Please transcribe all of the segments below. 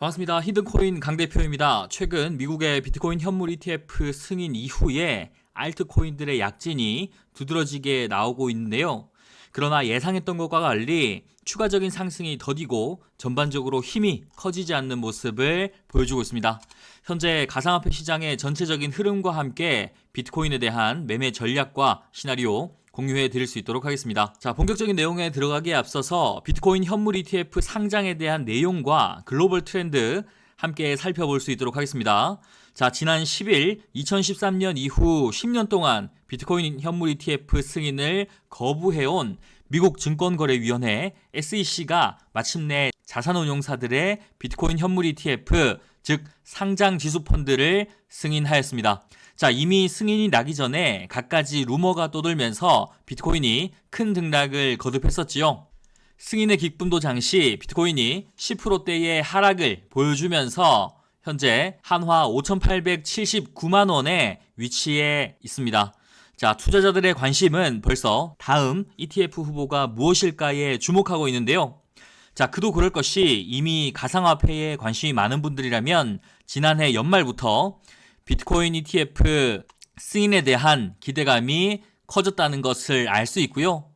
반갑습니다. 히든코인 강 대표입니다. 최근 미국의 비트코인 현물 ETF 승인 이후에 알트코인들의 약진이 두드러지게 나오고 있는데요. 그러나 예상했던 것과 달리 추가적인 상승이 더디고 전반적으로 힘이 커지지 않는 모습을 보여주고 있습니다. 현재 가상화폐 시장의 전체적인 흐름과 함께 비트코인에 대한 매매 전략과 시나리오 공유해 드릴 수 있도록 하겠습니다. 자, 본격적인 내용에 들어가기에 앞서서 비트코인 현물 ETF 상장에 대한 내용과 글로벌 트렌드 함께 살펴볼 수 있도록 하겠습니다. 자, 지난 10일 2013년 이후 10년 동안 비트코인 현물 ETF 승인을 거부해온 미국 증권거래위원회 SEC가 마침내 자산운용사들의 비트코인 현물 ETF, 즉 상장 지수 펀드를 승인하였습니다. 자, 이미 승인이 나기 전에 갖가지 루머가 떠돌면서 비트코인이 큰 등락을 거듭했었지요. 승인의 기쁨도 장시 비트코인이 10%대의 하락을 보여주면서 현재 한화 5,879만 원의 위치에 있습니다. 자, 투자자들의 관심은 벌써 다음 ETF 후보가 무엇일까에 주목하고 있는데요. 자, 그도 그럴 것이 이미 가상화폐에 관심이 많은 분들이라면 지난해 연말부터 비트코인 ETF 승인에 대한 기대감이 커졌다는 것을 알 수 있고요.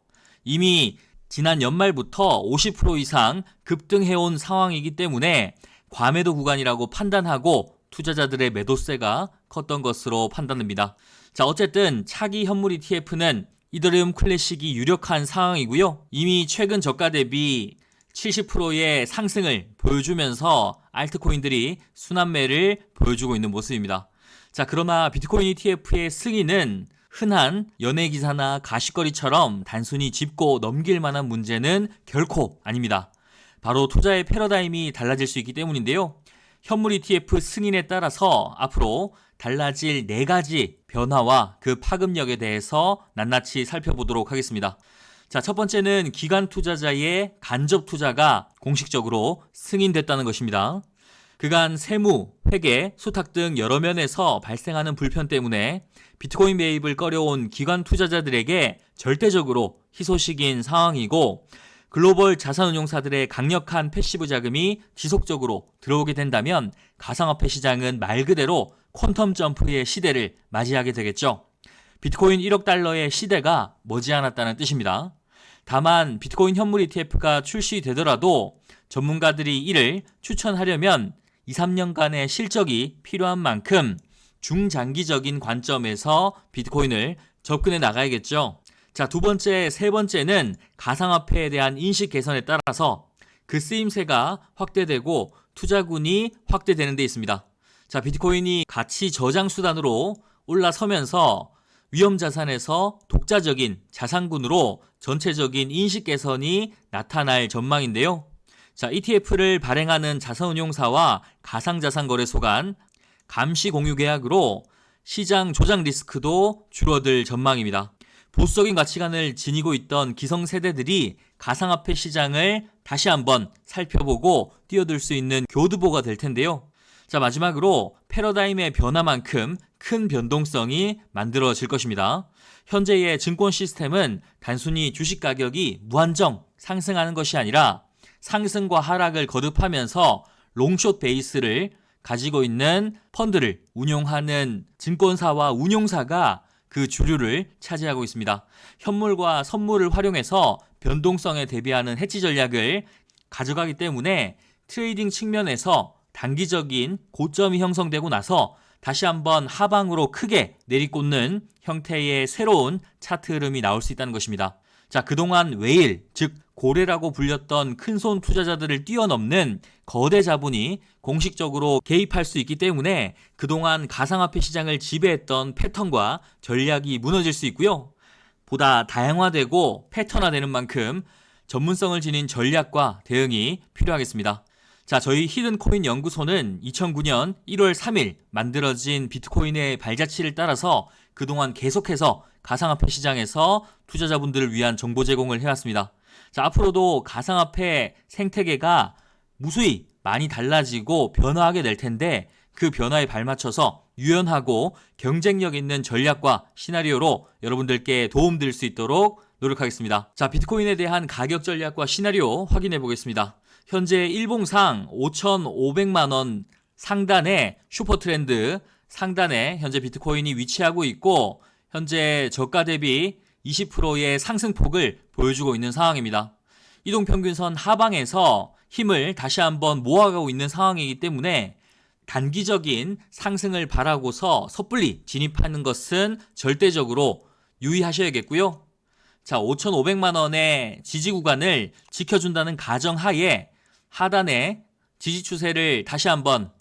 이미 지난 연말부터 50% 이상 급등해온 상황이기 때문에 과매도 구간이라고 판단하고 투자자들의 매도세가 컸던 것으로 판단됩니다. 자, 어쨌든 차기 현물 ETF는 이더리움 클래식이 유력한 상황이고요. 이미 최근 저가 대비 70%의 상승을 보여주면서 알트코인들이 순환매를 보여주고 있는 모습입니다. 자, 그러나 비트코인 ETF의 승인은 흔한 연예기사나 가십거리처럼 단순히 짚고 넘길 만한 문제는 결코 아닙니다. 바로 투자의 패러다임이 달라질 수 있기 때문인데요. 현물 ETF 승인에 따라서 앞으로 달라질 4가지 변화와 그 파급력에 대해서 낱낱이 살펴보도록 하겠습니다. 자, 첫 번째는 기관 투자자의 간접 투자가 공식적으로 승인됐다는 것입니다. 그간 세무, 회계, 수탁 등 여러 면에서 발생하는 불편 때문에 비트코인 매입을 꺼려온 기관 투자자들에게 절대적으로 희소식인 상황이고, 글로벌 자산운용사들의 강력한 패시브 자금이 지속적으로 들어오게 된다면 가상화폐 시장은 말 그대로 퀀텀 점프의 시대를 맞이하게 되겠죠. 비트코인 1억 달러의 시대가 머지않았다는 뜻입니다. 다만 비트코인 현물 ETF가 출시되더라도 전문가들이 이를 추천하려면 2, 3년간의 실적이 필요한 만큼 중장기적인 관점에서 비트코인을 접근해 나가야겠죠. 자, 두 번째, 세 번째는 가상화폐에 대한 인식 개선에 따라서 그 쓰임새가 확대되고 투자군이 확대되는 데 있습니다. 자, 비트코인이 가치 저장 수단으로 올라서면서 위험자산에서 독자적인 자산군으로 전체적인 인식 개선이 나타날 전망인데요. 자, ETF를 발행하는 자산운용사와 가상자산거래소 간 감시 공유 계약으로 시장 조작 리스크도 줄어들 전망입니다. 보수적인 가치관을 지니고 있던 기성세대들이 가상화폐 시장을 다시 한번 살펴보고 뛰어들 수 있는 교두보가 될 텐데요. 자, 마지막으로 패러다임의 변화만큼 큰 변동성이 만들어질 것입니다. 현재의 증권 시스템은 단순히 주식 가격이 무한정 상승하는 것이 아니라 상승과 하락을 거듭하면서 롱숏 베이스를 가지고 있는 펀드를 운용하는 증권사와 운용사가 그 주류를 차지하고 있습니다. 현물과 선물을 활용해서 변동성에 대비하는 해지 전략을 가져가기 때문에 트레이딩 측면에서 단기적인 고점이 형성되고 나서 다시 한번 하방으로 크게 내리꽂는 형태의 새로운 차트 흐름이 나올 수 있다는 것입니다. 자, 그동안 웨일, 즉 고래라고 불렸던 큰손 투자자들을 뛰어넘는 거대 자본이 공식적으로 개입할 수 있기 때문에 그동안 가상화폐 시장을 지배했던 패턴과 전략이 무너질 수 있고요. 보다 다양화되고 패턴화되는 만큼 전문성을 지닌 전략과 대응이 필요하겠습니다. 자, 저희 히든코인 연구소는 2009년 1월 3일 만들어진 비트코인의 발자취를 따라서 그동안 계속해서 가상화폐 시장에서 투자자분들을 위한 정보 제공을 해왔습니다. 자, 앞으로도 가상화폐 생태계가 무수히 많이 달라지고 변화하게 될 텐데 그 변화에 발맞춰서 유연하고 경쟁력 있는 전략과 시나리오로 여러분들께 도움드릴 수 있도록 노력하겠습니다. 자, 비트코인에 대한 가격 전략과 시나리오 확인해 보겠습니다. 현재 일봉상 5,500만 원 상단의 슈퍼트렌드 상단에 현재 비트코인이 위치하고 있고 현재 저가 대비 20%의 상승폭을 보여주고 있는 상황입니다. 이동평균선 하방에서 힘을 다시 한번 모아가고 있는 상황이기 때문에 단기적인 상승을 바라고서 섣불리 진입하는 것은 절대적으로 유의하셔야겠고요. 자, 5,500만 원의 지지 구간을 지켜준다는 가정하에 하단의 지지 추세를 다시 한번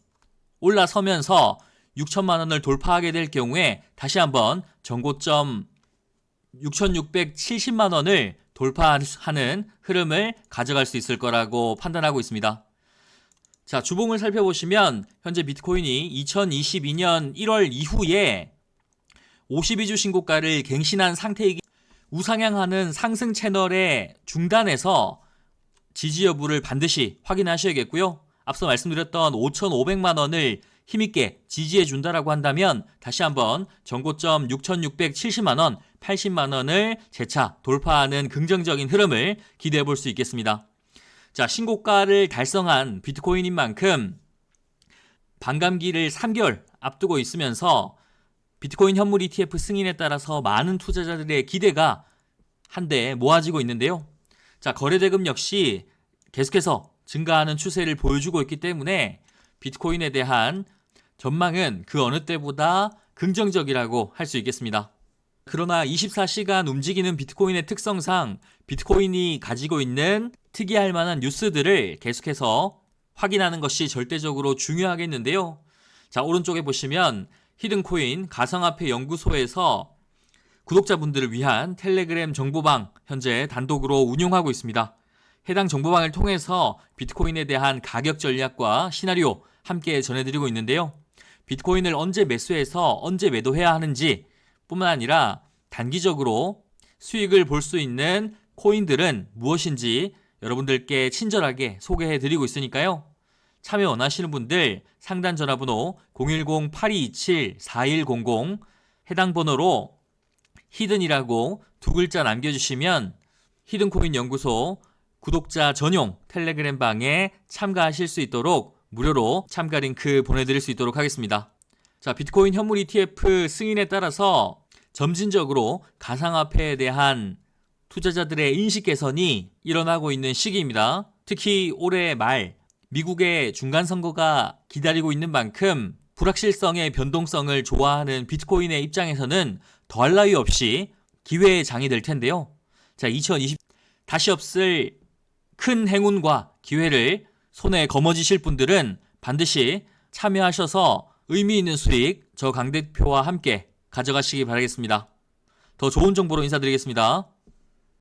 올라서면서 6천만 원을 돌파하게 될 경우에 다시 한번 전고점 6,670만 원을 돌파하는 흐름을 가져갈 수 있을 거라고 판단하고 있습니다. 자, 주봉을 살펴보시면 현재 비트코인이 2022년 1월 이후에 52주 신고가를 갱신한 상태이기 우상향하는 상승 채널의 중단에서 지지 여부를 반드시 확인하셔야겠고요. 앞서 말씀드렸던 5,500만 원을 힘있게 지지해 준다라고 한다면 다시 한번 전고점 6,670만 원, 80만 원을 재차 돌파하는 긍정적인 흐름을 기대해 볼 수 있겠습니다. 자, 신고가를 달성한 비트코인인 만큼 반감기를 3개월 앞두고 있으면서 비트코인 현물 ETF 승인에 따라서 많은 투자자들의 기대가 한데 모아지고 있는데요. 자, 거래대금 역시 계속해서 증가하는 추세를 보여주고 있기 때문에 비트코인에 대한 전망은 그 어느 때보다 긍정적이라고 할 수 있겠습니다. 그러나 24시간 움직이는 비트코인의 특성상 비트코인이 가지고 있는 특이할 만한 뉴스들을 계속해서 확인하는 것이 절대적으로 중요하겠는데요. 자, 오른쪽에 보시면 히든코인 가상화폐 연구소에서 구독자분들을 위한 텔레그램 정보방 현재 단독으로 운용하고 있습니다. 해당 정보방을 통해서 비트코인에 대한 가격 전략과 시나리오 함께 전해드리고 있는데요. 비트코인을 언제 매수해서 언제 매도해야 하는지 뿐만 아니라 단기적으로 수익을 볼 수 있는 코인들은 무엇인지 여러분들께 친절하게 소개해드리고 있으니까요. 참여 원하시는 분들 상단 전화번호 010-8227-4100 해당 번호로 히든이라고 두 글자 남겨주시면 히든코인 연구소 구독자 전용 텔레그램 방에 참가하실 수 있도록 무료로 참가 링크 보내드릴 수 있도록 하겠습니다. 자, 비트코인 현물 ETF 승인에 따라서 점진적으로 가상화폐에 대한 투자자들의 인식 개선이 일어나고 있는 시기입니다. 특히 올해 말 미국의 중간선거가 기다리고 있는 만큼 불확실성의 변동성을 좋아하는 비트코인의 입장에서는 더할 나위 없이 기회의 장이 될 텐데요. 자, 2020 다시 없을 큰 행운과 기회를 손에 거머쥐실 분들은 반드시 참여하셔서 의미 있는 수익 저 강 대표와 함께 가져가시기 바라겠습니다. 더 좋은 정보로 인사드리겠습니다.